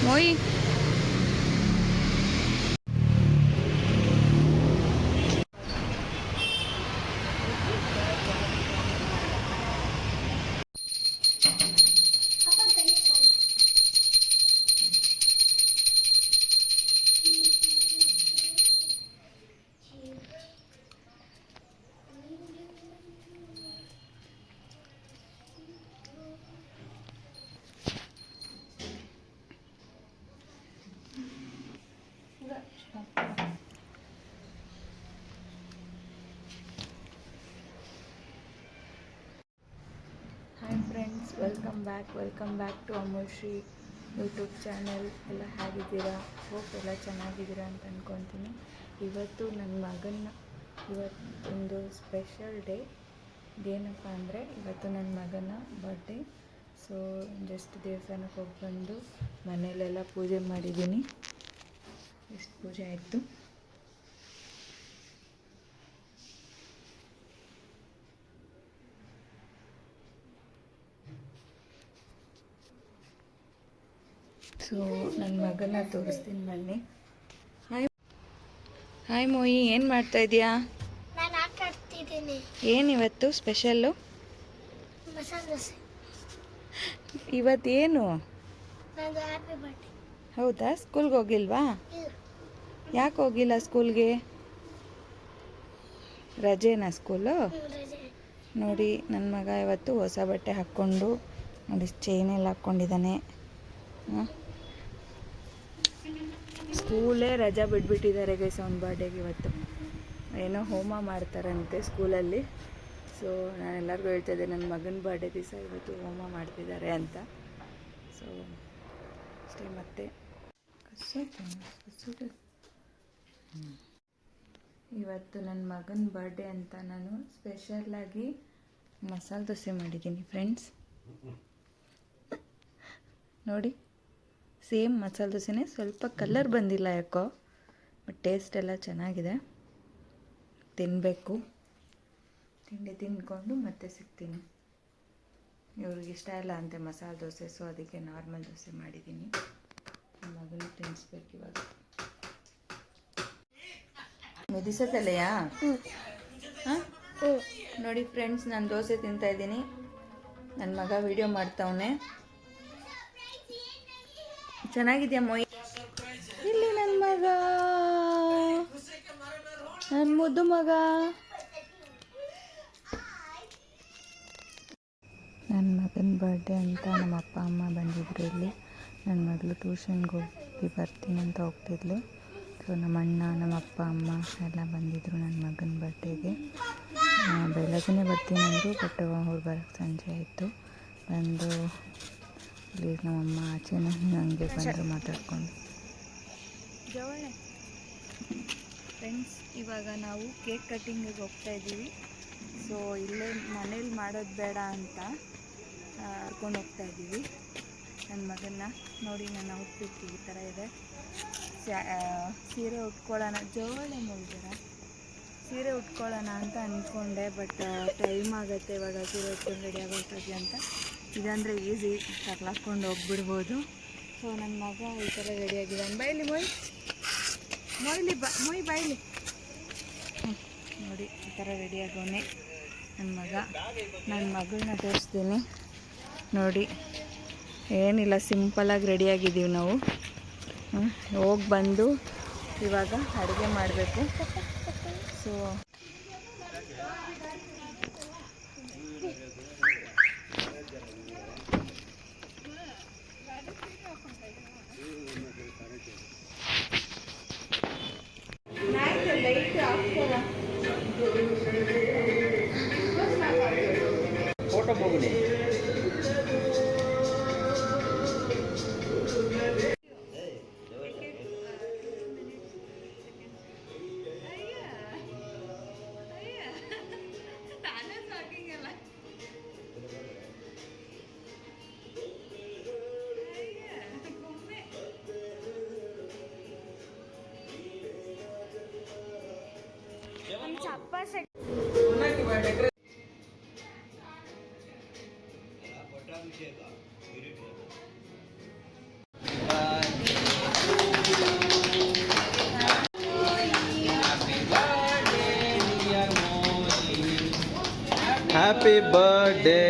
ಮೊಯ್ hi friends, welcome back to Amul Shri YouTube channel. ಎಲ್ಲ ಹೇಗಿದ್ದೀರಾ? Hope ಎಲ್ಲ ಚೆನ್ನಾಗಿದ್ದೀರಾ ಅಂತ ಅಂದ್ಕೊತೀನಿ. ಇವತ್ತು ನನ್ನ ಮಗನ ಇವತ್ತೊಂದು ಸ್ಪೆಷಲ್ ಡೇ. ಏನಪ್ಪ ಅಂದರೆ ಇವತ್ತು ನನ್ನ ಮಗನ ಬರ್ಡೇ. ಸೊ ಜಸ್ಟ್ ದೇವಸ್ಥಾನಕ್ಕೆ ಹೋಗಿ ಬಂದು ಮನೆಯಲ್ಲೆಲ್ಲ ಪೂಜೆ ಮಾಡಿದ್ದೀನಿ. ಎಷ್ಟು ಪೂಜೆ ಆಯಿತು. ಸೊ ನನ್ನ ಮಗನ ತೋರಿಸ್ತೀನಿ ಬನ್ನಿ. ಹಾಯ್ ಮೋಯಿ, ಏನು ಮಾಡ್ತಾ ಇದೀಯಾ? ನಾನು ಆಟ ಆಡ್ತಿದ್ದೀನಿ. ಏನಿವತ್ತು ಸ್ಪೆಷಲ್ಲು? ಮಸಾಲೆ ದೋಸೆ. ಇವತ್ತೇನು? ನಂದು ಹ್ಯಾಪಿ ಬರ್ಡೇ. ಹೌದಾ? ಸ್ಕೂಲ್ಗೆ ಹೋಗಿಲ್ವಾ? ಯಾಕೆ ಹೋಗಿಲ್ಲ ಸ್ಕೂಲ್ಗೆ? ರಜೆನಾ ಸ್ಕೂಲು? ರಜೆ. ನೋಡಿ ನನ್ನ ಮಗ ಇವತ್ತು ಹೊಸ ಬಟ್ಟೆ ಹಾಕ್ಕೊಂಡು ನೋಡಿ ಚೈನೆಲ್ಲ ಹಾಕ್ಕೊಂಡಿದ್ದಾನೆ. ಸ್ಕೂಲೇ ರಜಾ ಬಿಟ್ಬಿಟ್ಟಿದ್ದಾರೆ ಗೈಸ್ ಅವನ ಬರ್ಡೇಗೆ. ಇವತ್ತು ಏನೋ ಹೋಮ ಮಾಡ್ತಾರಂತೆ ಸ್ಕೂಲಲ್ಲಿ. ಸೊ ನಾನು ಎಲ್ಲರಿಗೂ ಹೇಳ್ತಾಯಿದ್ದೆ ನನ್ನ ಮಗನ ಬರ್ಡೇ ದಿವಸ ಇವತ್ತು ಹೋಮ ಮಾಡ್ತಿದ್ದಾರೆ ಅಂತ. ಸೊ ಅಷ್ಟೇ. ಮತ್ತೆ ಇವತ್ತು ನನ್ನ ಮಗನ ಬರ್ಡೇ ಅಂತ ನಾನು ಸ್ಪೆಷಲ್ಲಾಗಿ ಮಸಾಲೆ ದೋಸೆ ಮಾಡಿದ್ದೀನಿ ಫ್ರೆಂಡ್ಸ್. ನೋಡಿ, ಸೇಮ್ ಮಸಾಲೆ ದೋಸೆನೇ, ಸ್ವಲ್ಪ ಕಲರ್ ಬಂದಿಲ್ಲ ಯಾಕೋ, ಬಟ್ ಟೇಸ್ಟ್ ಎಲ್ಲ ಚೆನ್ನಾಗಿದೆ. ತಿನ್ನಬೇಕು. ತಿಂದ್ಕೊಂಡು ಮತ್ತೆ ಸಿಗ್ತೀನಿ. ಇವ್ರಿಗೆ ಇಷ್ಟ ಇಲ್ಲ ಅಂತೆ ಮಸಾಲೆ ದೋಸೆ, ಸೊ ಅದಕ್ಕೆ ನಾರ್ಮಲ್ ದೋಸೆ ಮಾಡಿದ್ದೀನಿ. ನಮ್ಮ ಮಗನಿಗೆ ತಿನ್ನಿಸ್ಬೇಕು ಇವಾಗ. ಮೆದಿಸತ್ತಲೆಯಾ? ಹಾಂ, ನೋಡಿ ಫ್ರೆಂಡ್ಸ್, ನಾನು ದೋಸೆ ತಿಂತಾಯಿದ್ದೀನಿ. ನನ್ನ ಮಗ ವಿಡಿಯೋ ಮಾಡ್ತಾವನೆ. ಚೆನ್ನಾಗಿದೆಯಾ ಮೊಯ್? ಇಲ್ಲಿ ನನ್ನ ಮಗ, ನನ್ನ ಮುದ್ದು ಮಗ. ನನ್ನ ಮಗನ ಬರ್ಡೇ ಅಂತ ನಮ್ಮ ಅಪ್ಪ ಅಮ್ಮ ಬಂದಿದ್ರು ಇಲ್ಲಿ. ನನ್ನ ಮಗಳು ಟ್ಯೂಷನ್ಗೆ ಹೋಗಿ ಬರ್ತೀನಿ ಅಂತ ಹೋಗ್ತಿದ್ಲು. ಸೊ ನಮ್ಮ ಅಣ್ಣ, ನಮ್ಮ ಅಪ್ಪ ಅಮ್ಮ ಎಲ್ಲ ಬಂದಿದ್ದರು ನನ್ನ ಮಗನ ಬರ್ಡೇಗೆ. ಬೆಳಗ್ಗೆ ಬರ್ತೀನಿ ಅಂದರು, ಬಟ್ ಅವ್ರು ಬರೋಕ್ಕೆ ಸಂಜೆ ಆಯಿತು. ಬಂದು ಪ್ಲೀಸ್ ನಮ್ಮಮ್ಮ ಆಚೆನೇ ಹಂಗೆ ಬಂದು ಮಾತಾಡ್ಕೊಂಡು. ಫ್ರೆಂಡ್ಸ್, ಇವಾಗ ನಾವು ಕೇಕ್ ಕಟ್ಟಿಂಗಿಗೆ ಹೋಗ್ತಾ ಇದ್ದೀವಿ. ಸೊ ಇಲ್ಲೇ ಮನೇಲಿ ಮಾಡೋದು ಬೇಡ ಅಂತ ಕರ್ಕೊಂಡು ಹೋಗ್ತಾ ಇದ್ದೀವಿ ನನ್ನ ಮಗನ್ನ. ನೋಡಿ ನನ್ನ ಔಟ್ಫಿಟ್ ಈ ಥರ ಇದೆ. ಸೀರೆ ಉಟ್ಕೊಳ್ಳೋಣ, ಜೋಳೆ ಮುಗಿದಾರ ಸೀರೆ ಉಟ್ಕೊಳ್ಳೋಣ ಅಂತ ಅಂದ್ಕೊಂಡೆ, ಬಟ್ ಟೈಮ್ ಆಗುತ್ತೆ ಇವಾಗ ಸೀರೆ ಉಟ್ಕೊಂಡು ರೆಡಿ ಆಗೋಷ್ಟೊತ್ತಿಗೆ ಅಂತ. ಇದಂದರೆ ಈಸಿ, ತರ್ಲಾಕೊಂಡು ಹೋಗ್ಬಿಡ್ಬೋದು. ಸೊ ನನ್ನ ಮಗ ಈ ಥರ ರೆಡಿಯಾಗಿದ್ದಾನೆ. ಬಾಯ್ಲಿ ಮೊಯ್ ಬಾಯ್ಲಿ. ನೋಡಿ ಈ ಥರ ರೆಡಿಯಾಗೋನೆ ನನ್ನ ಮಗ. ನನ್ನ ಮಗಳನ್ನ ತೋರಿಸ್ತೀನಿ ನೋಡಿ. ಏನಿಲ್ಲ, ಸಿಂಪಲಾಗಿ ರೆಡಿಯಾಗಿದ್ದೀವಿ ನಾವು. ಹೋಗಿ ಬಂದು ಇವಾಗ ಅಡುಗೆ ಮಾಡಬೇಕು. ಸೊ ಫೋಟೋ ಹೋಗ್ಲಿ. Happy birthday.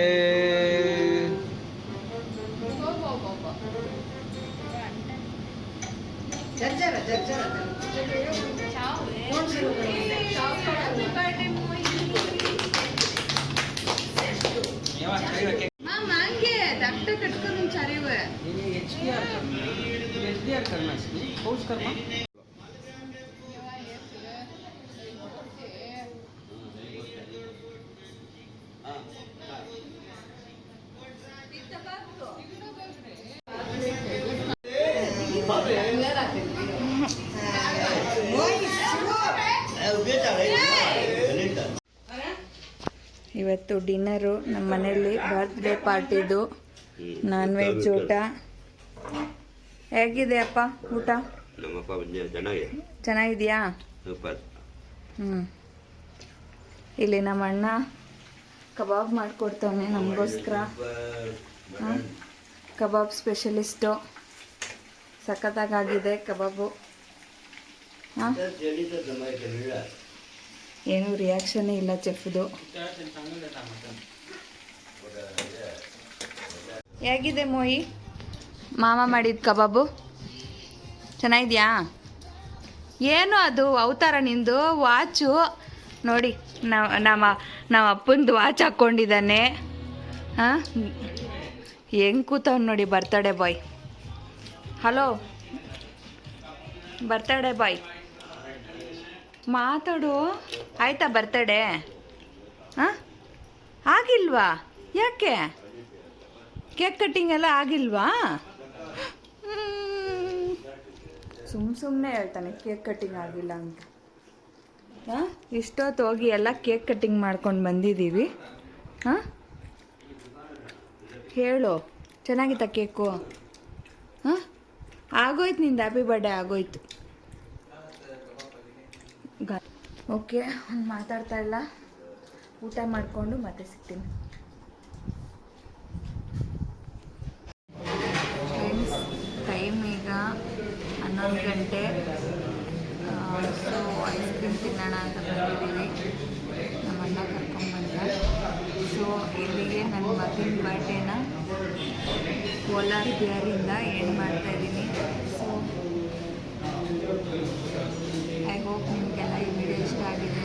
ಇವತ್ತು ಡಿನ್ನರು ನಮ್ಮ ಮನೆಯಲ್ಲಿ ಬರ್ತ್ಡೇ ಪಾರ್ಟಿದು ನಾನ್ ವೆಜ್ ಊಟ. ಹೇಗಿದೆ ಅಪ್ಪ ಊಟ? ನಮ್ಮಪ್ಪ ಚೆನ್ನಾಗಿದೆ. ಚೆನ್ನಾಗಿದೆಯಾ? ಸೂಪರ್. ಇಲ್ಲಿ ನಮ್ಮ ಅಣ್ಣ ಕಬಾಬ್ ಮಾಡಿಕೊಡ್ತಾನೆ ನಮಗೋಸ್ಕರ. ಕಬಾಬ್ ಸ್ಪೆಷಲಿಸ್ಟು. ಸಖತ್ತಾಗಿದೆ ಕಬಾಬು. ಹಾಂ, ಏನೂ ರಿಯಾಕ್ಷನ್ನೇ ಇಲ್ಲ ಚೆಫ್ದು. ಹೇಗಿದೆ ಮೋಯಿ ಮಾಮ ಮಾಡಿದ ಕಬಾಬು? ಚೆನ್ನಾಗಿದೆಯಾ? ಏನು ಅದು ಅವತಾರ ನಿಂದು? ವಾಚು ನೋಡಿ, ನಮ್ಮ ಅಪ್ಪಂದು ವಾಚ್ ಹಾಕ್ಕೊಂಡಿದ್ದಾನೆ. ಹಾಂ, ಹೆಂಗೆ ಕೂತವ್ನು ನೋಡಿ. Birthday boy. Hello birthday boy, ಮಾತಾಡು. ಆಯ್ತಾ ಬರ್ತಡೇ? ಹಾಂ, ಆಗಿಲ್ವಾ? ಯಾಕೆ ಕೇಕ್ ಕಟ್ಟಿಂಗ್ ಎಲ್ಲ ಆಗಿಲ್ವಾ? ಸುಮ್ಮನೆ ಹೇಳ್ತಾನೆ ಕೇಕ್ ಕಟ್ಟಿಂಗ್ ಆಗಿಲ್ಲ ಅಂತ. ಹಾಂ, ಇಷ್ಟೊತ್ತು ಹೋಗಿ ಎಲ್ಲ ಕೇಕ್ ಕಟ್ಟಿಂಗ್ ಮಾಡ್ಕೊಂಡು ಬಂದಿದ್ದೀವಿ. ಹಾಂ, ಹೇಳು, ಚೆನ್ನಾಗಿತ್ತಾ ಕೇಕು? ಹಾಂ, ಆಗೋಯ್ತು ನಿಂದು ಹ್ಯಾಪಿ ಬರ್ಡೇ ಆಗೋಯ್ತು. ಓಕೆ, ಮಾತಾಡ್ತಾ ಇಲ್ಲ, ಊಟ ಮಾಡಿಕೊಂಡು ಮತ್ತೆ ಸಿಗ್ತೀನಿ. ಫ್ರೆಂಡ್ಸ್, ಟೈಮ್ ಈಗ 11 ಗಂಟೆ. ಸೊ ಐಸ್ ಕ್ರೀಮ್ ತಿನ್ನೋಣ ಅಂತ ಬಂದಿದ್ದೀವಿ. ನಮ್ಮ ಅಣ್ಣ ಕರ್ಕೊಂಡ್ಬಂದ. ಸೊ ಇಲ್ಲಿಗೆ ನನ್ನ ಮಗನ ಬರ್ಡೇನ ಕೋಲಾರ ಬಿಹಾರಿಂದ ಏನು ಮಾಡ್ತಾಯಿದ್ದೀನಿ. ಸೊ ಐ ಹೋಪ್ ನಿಮಗೆಲ್ಲ ಈ ವಿಡಿಯೋ ಇಷ್ಟ ಆಗಿದೆ